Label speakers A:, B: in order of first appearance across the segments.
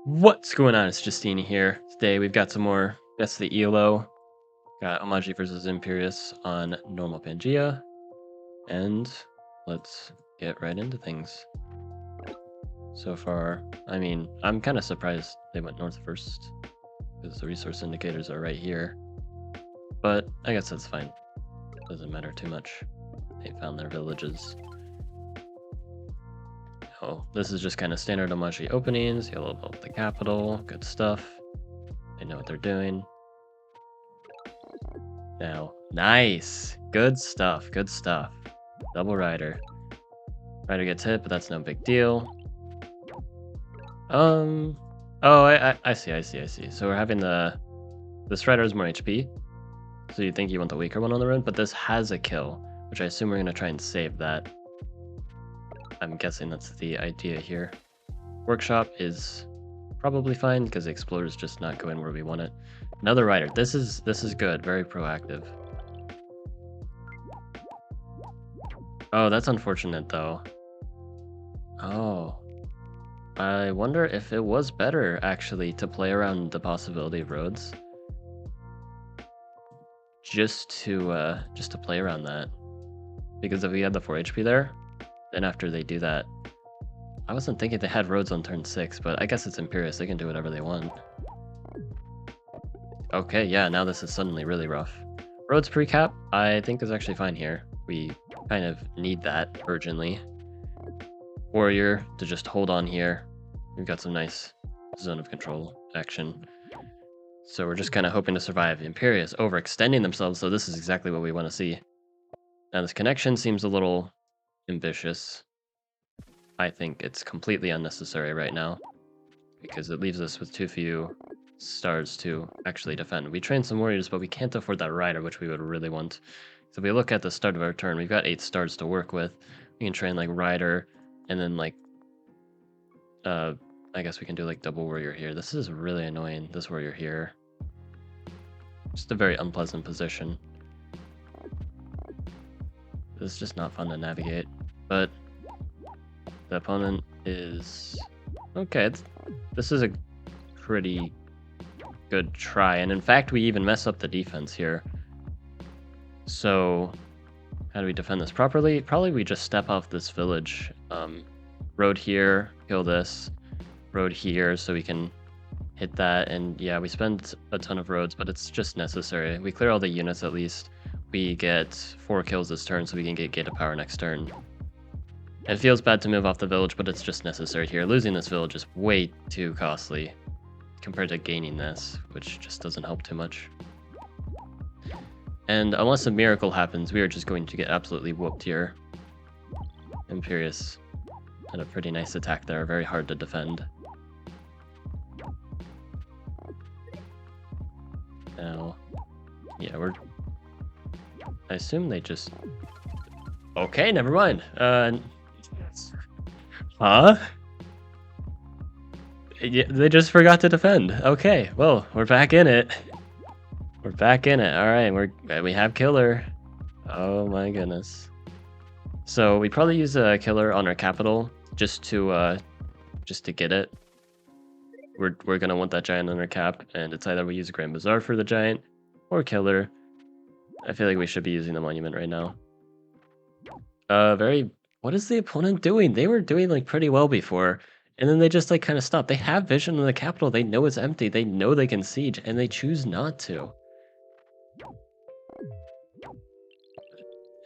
A: What's going on? It's Justeeni here. Today we've got some more That's the ELO. Got Oumaji versus Imperius on normal Pangea. And let's get right into things. So far, I mean, I'm kind of surprised they went north first, because the resource indicators are right here. But I guess that's fine. Doesn't matter too much. They found their villages. Oh, this is just kind of standard Oumaji openings. Yellow built the capital. Good stuff. They know what they're doing. Now, nice. Good stuff. Good stuff. Double rider. Rider gets hit, but that's no big deal. Oh, I see. So we're having this rider has more HP. So you think you want the weaker one on the road, but this has a kill, which I assume we're gonna try and save that. I'm guessing that's the idea here. Workshop is probably fine because the explorer is just not going where we want it. Another rider. This is good. Very proactive. Oh, that's unfortunate though. Oh. I wonder if it was better actually to play around the possibility of roads. Just to play around that. Because if we had the 4 HP there, then after they do that, I wasn't thinking they had roads on turn 6, but I guess it's Imperius, they can do whatever they want. Okay, yeah, now this is suddenly really rough. Roads pre-cap, I think is actually fine here. We kind of need that urgently. Warrior to just hold on here. We've got some nice zone of control action. So we're just kind of hoping to survive. Imperius overextending themselves, so this is exactly what we want to see. Now this connection seems a little ambitious. I think it's completely unnecessary right now because it leaves us with too few stars to actually defend. We train some warriors, but we can't afford that rider, which we would really want. So if we look at the start of our turn, we've got 8 stars to work with. We can train like rider, and then like, I guess we can do like double warrior here. This is really annoying, this warrior here. Just a very unpleasant position. This is just not fun to navigate, but the opponent is okay. This is a pretty good try, and in fact we even mess up the defense here. So how do we defend this properly? Probably we just step off this village. Road here, kill this. Road here so we can hit that, and yeah, we spend a ton of roads, but it's just necessary. We clear all the units at least. We get 4 kills this turn so we can get Gate of Power next turn. It feels bad to move off the village, but it's just necessary here. Losing this village is way too costly compared to gaining this, which just doesn't help too much. And unless a miracle happens, we are just going to get absolutely whooped here. Imperius had a pretty nice attack there, very hard to defend. Now, yeah, I assume they just... Okay, never mind. Huh? Yeah, they just forgot to defend. Okay, well, we're back in it. We're back in it. All right, we have killer. Oh my goodness. So we probably use a killer on our capital just to get it. We're gonna want that giant on our cap, and it's either we use a Grand Bazaar for the giant or killer. I feel like we should be using the monument right now. What is the opponent doing? They were doing like pretty well before, and then they just like kind of stopped. They have vision in the capital. They know it's empty. They know they can siege, and they choose not to.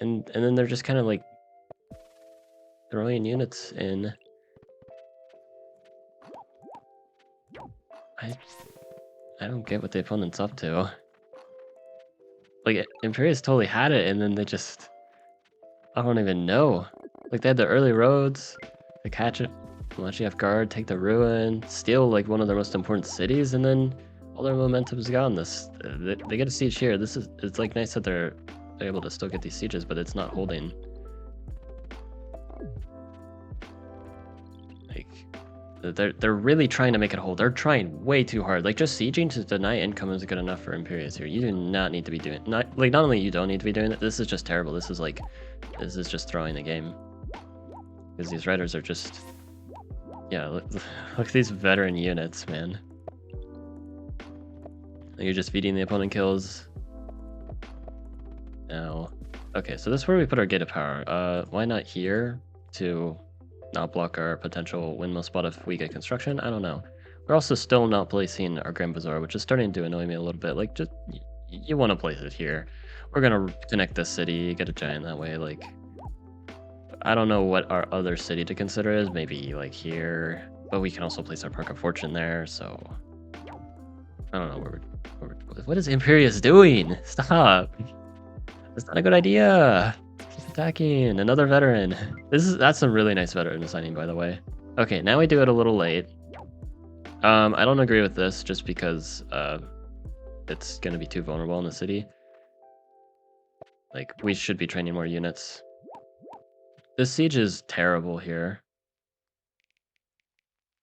A: And then they're just kind of like throwing units in. I don't get what the opponent's up to. Like, Imperius totally had it, and then they just... I don't even know. Like, they had the early roads, they catch it, Oumaji off guard, take the ruin, steal, like, one of their most important cities, and then all their momentum's gone. They get a siege here. It's, like, nice that they're able to still get these sieges, but it's not holding. Like... They're really trying to make it hold. They're trying way too hard. Like, just sieging to deny income is good enough for Imperius here. You do not need to be doing it. Not only you don't need to be doing it, this is just terrible. This is just throwing the game. Because these riders are just Yeah, look, look at these veteran units, man. You're just feeding the opponent kills. Now, okay, so this is where we put our gate of power. Why not here to not block our potential windmill spot if we get construction? I don't know. We're also still not placing our Grand Bazaar, which is starting to annoy me a little bit. Like, just, you want to place it here. We're gonna connect this city, get a giant that way, like... I don't know what our other city to consider is, maybe like here, but we can also place our Park of Fortune there, so... I don't know what is Imperius doing? Stop! That's not a good idea! He's attacking! Another veteran! That's a really nice veteran assigning, by the way. Okay, now we do it a little late. I don't agree with this, just because it's gonna be too vulnerable in the city. Like, we should be training more units. This siege is terrible here.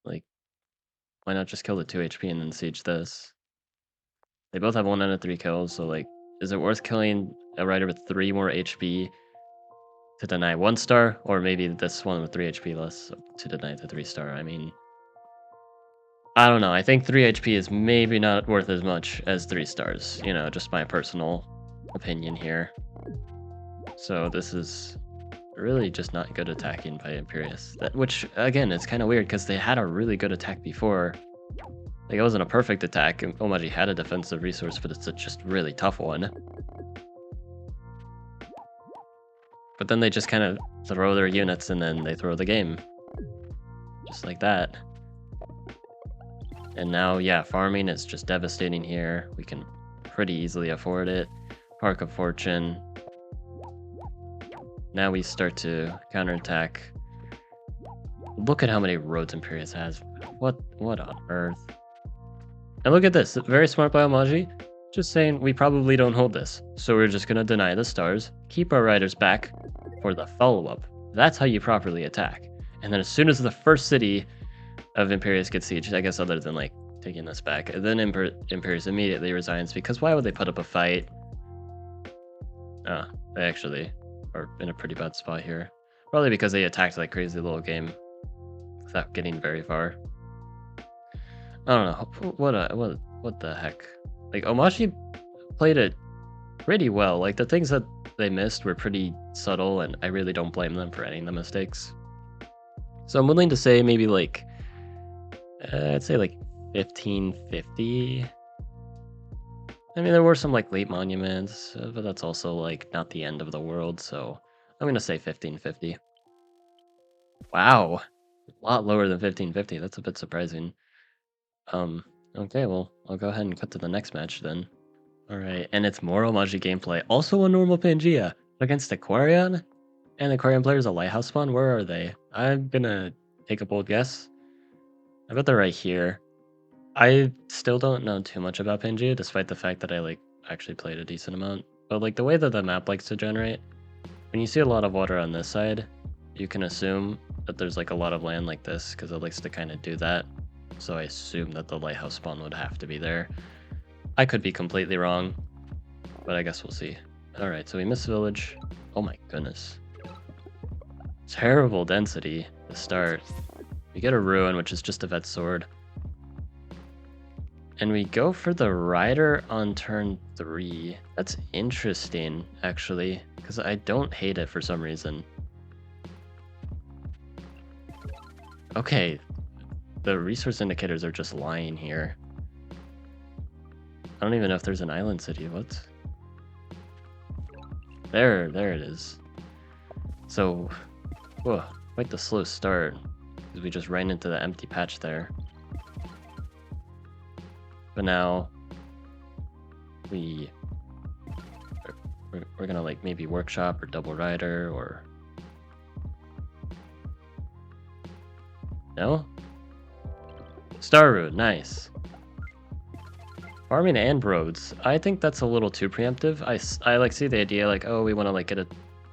A: Like, why not just kill the 2 HP and then siege this? They both have 1 out of 3 kills, so like, is it worth killing a rider with 3 more HP to deny 1 star? Or maybe this one with 3 HP less to deny the 3 star? I mean, I don't know. I think 3 HP is maybe not worth as much as 3 stars. You know, just my personal opinion here. So this is really just not good attacking by Imperius. Which, again, it's kind of weird because they had a really good attack before. Like, it wasn't a perfect attack. Oumaji had a defensive resource, but it's a just really tough one. But then they just kind of throw their units and then they throw the game. Just like that. And now, yeah, farming is just devastating here. We can pretty easily afford it. Park of Fortune. Now we start to counterattack. Look at how many roads Imperius has. What on earth? And look at this. Very smart by Oumaji. Just saying we probably don't hold this. So we're just going to deny the stars, keep our riders back for the follow-up. That's how you properly attack. And then as soon as the first city of Imperius gets sieged, I guess other than like taking this back, and then Imperius immediately resigns, because why would they put up a fight? They actually are in a pretty bad spot here. Probably because they attacked like crazy little game without getting very far. I don't know. What the heck? Like, Oumaji played it pretty well. Like, the things that they missed were pretty subtle, and I really don't blame them for any of the mistakes. So I'm willing to say maybe like, I'd say like 1550. I mean, there were some like late monuments, but that's also like not the end of the world, so I'm gonna say 1550. Wow, a lot lower than 1550. That's a bit surprising. Okay, well, I'll go ahead and cut to the next match then. Alright, and it's more Oumaji gameplay. Also a normal Pangea against Aquarion. And Aquarion players a lighthouse spawn. Where are they? I'm gonna take a bold guess. I bet they're right here. I still don't know too much about Pangea, despite the fact that I like actually played a decent amount. But like the way that the map likes to generate, when you see a lot of water on this side, you can assume that there's like a lot of land like this, because it likes to kind of do that. So I assume that the lighthouse spawn would have to be there. I could be completely wrong, but I guess we'll see. Alright, so we miss village. Oh my goodness. Terrible density to start. We get a ruin, which is just a vet sword. And we go for the rider on turn 3. That's interesting, actually, because I don't hate it for some reason. Okay, the resource indicators are just lying here. I don't even know if there's an island city. What? There it is. So, whoa, quite the slow start, because we just ran into the empty patch there. But now, we're gonna like maybe workshop or double rider or... No? Star Route, nice. Farming and roads. I think that's a little too preemptive. I like see the idea like, oh, we want to like get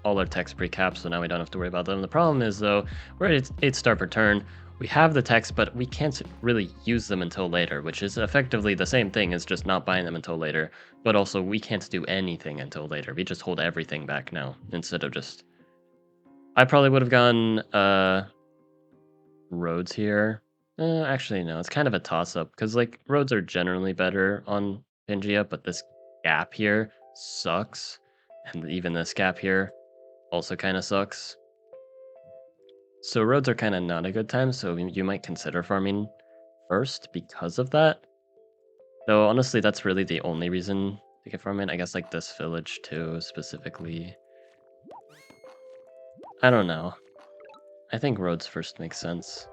A: all our techs pre-capped, so now we don't have to worry about them. The problem is though, we're at 8 star per turn. We have the techs, but we can't really use them until later, which is effectively the same thing as just not buying them until later. But also, we can't do anything until later. We just hold everything back now, instead of just... I probably would have gone, roads here. Actually, no, it's kind of a toss-up because like roads are generally better on Pangea, but this gap here sucks, and even this gap here also kind of sucks. So roads are kind of not a good time, so you might consider farming first because of that. Though honestly, that's really the only reason to get farming. I guess like this village too, specifically. I don't know. I think roads first makes sense.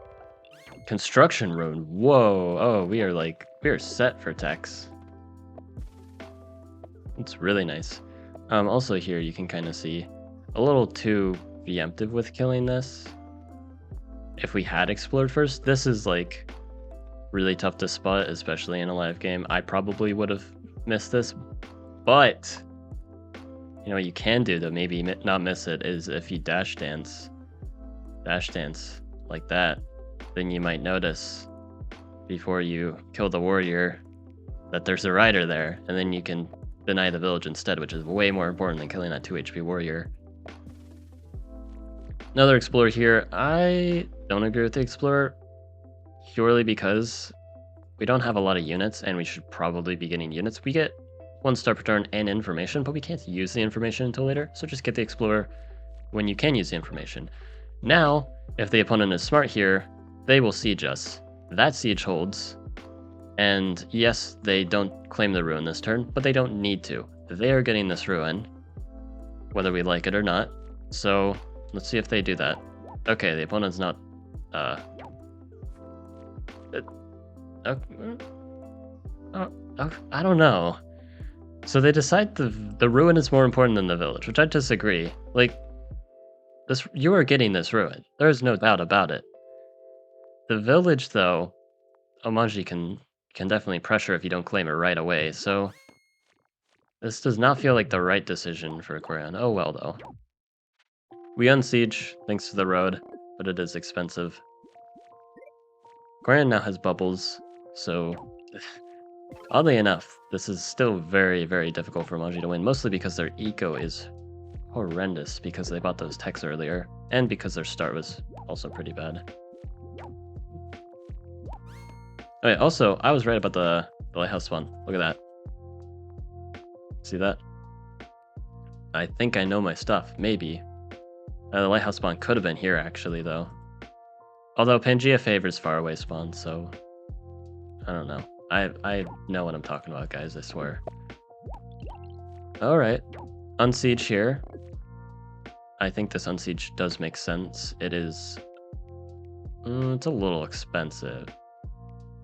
A: Construction road. Whoa. Oh, we are set for techs. It's really nice. Also here you can kind of see a little too preemptive with killing this. If we had explored first, this is like really tough to spot, especially in a live game. I probably would have missed this, but you know what you can do to maybe not miss it is if you dash dance like that, then you might notice before you kill the warrior that there's a rider there, and then you can deny the village instead, which is way more important than killing that 2 HP warrior. Another explorer here. I don't agree with the explorer purely because we don't have a lot of units, and we should probably be getting units. We get 1 star per turn and information, but we can't use the information until later, so just get the explorer when you can use the information. Now, if the opponent is smart here, they will siege us. That siege holds, and yes, they don't claim the ruin this turn, but they don't need to. They are getting this ruin, whether we like it or not. So let's see if they do that. Okay, the opponent's not. I don't know. So they decide the ruin is more important than the village, which I disagree. Like, this, you are getting this ruin. There is no doubt about it. The village, though, Oumaji can definitely pressure if you don't claim it right away, so this does not feel like the right decision for Aquarion. Oh well, though. We unsiege thanks to the road, but it is expensive. Aquarion now has bubbles, so oddly enough, this is still very, very difficult for Oumaji to win, mostly because their eco is horrendous because they bought those techs earlier, and because their start was also pretty bad. Oh yeah, also, I was right about the lighthouse spawn. Look at that. See that? I think I know my stuff, maybe. The lighthouse spawn could have been here, actually, though. Although Pangea favors faraway spawn, so I don't know. I know what I'm talking about, guys, I swear. Alright. Unsiege here. I think this unsiege does make sense. It is... it's a little expensive.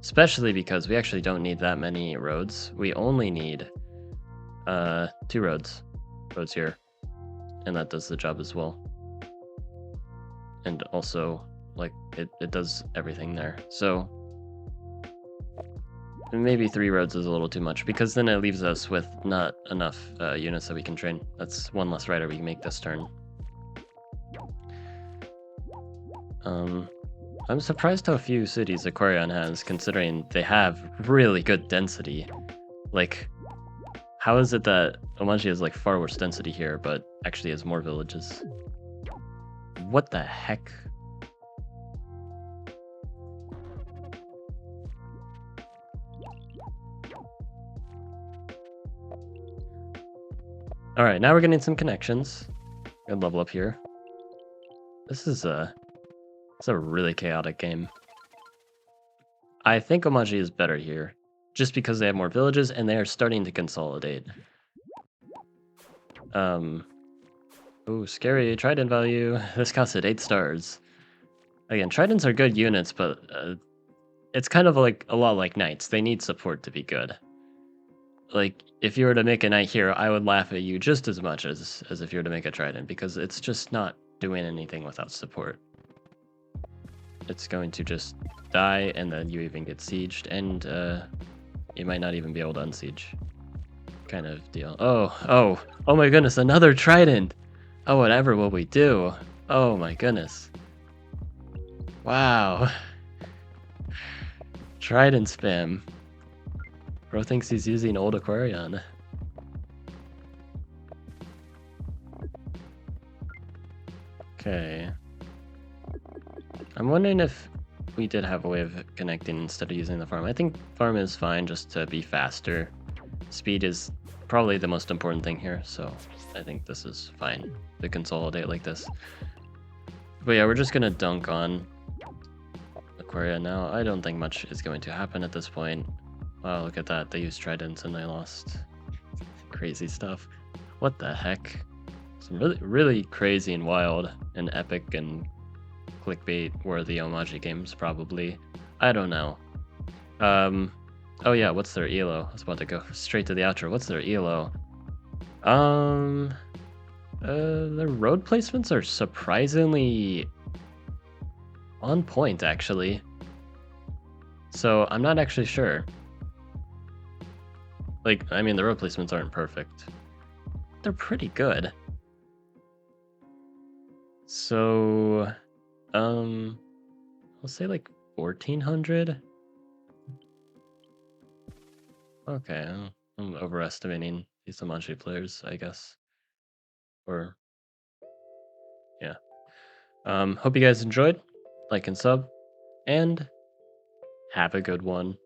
A: Especially because we actually don't need that many roads. We only need 2 roads. Roads here. And that does the job as well. And also, like, it does everything there. So maybe 3 roads is a little too much, because then it leaves us with not enough units that we can train. That's 1 less rider we can make this turn. I'm surprised how few cities Aquarion has, considering they have really good density. Like, how is it that Oumaji has like far worse density here, but actually has more villages? What the heck? Alright, now we're getting some connections. Good level up here. This is it's a really chaotic game. I think Oumaji is better here, just because they have more villages and they are starting to consolidate. Ooh, scary trident value. This costed 8 stars. Again, tridents are good units, but it's kind of like a lot like knights. They need support to be good. Like, if you were to make a knight here, I would laugh at you just as much as if you were to make a trident, because it's just not doing anything without support. It's going to just die, and then you even get sieged, and you might not even be able to unsiege. Kind of deal. Oh my goodness, another trident! Oh, whatever will we do? Oh my goodness. Wow. Trident spam. Bro thinks he's using old Aquarion. Okay. I'm wondering if we did have a way of connecting instead of using the farm. I think farm is fine just to be faster. Speed is probably the most important thing here, so I think this is fine to consolidate like this. But yeah, we're just gonna dunk on Aquaria now. I don't think much is going to happen at this point. Wow, look at that. They used tridents and I lost. Crazy stuff. What the heck? Some really crazy and wild and epic and clickbait worthy Oumaji games, probably. I don't know. Oh yeah, what's their elo? I was about to go straight to the outro. What's their elo? Their road placements are surprisingly on point, actually. So I'm not actually sure. Like, I mean, the road placements aren't perfect. They're pretty good. So, I'll say like 1400. Okay, I'm overestimating these Oumaji players, I guess. Or, yeah. Hope you guys enjoyed. Like and sub, and have a good one.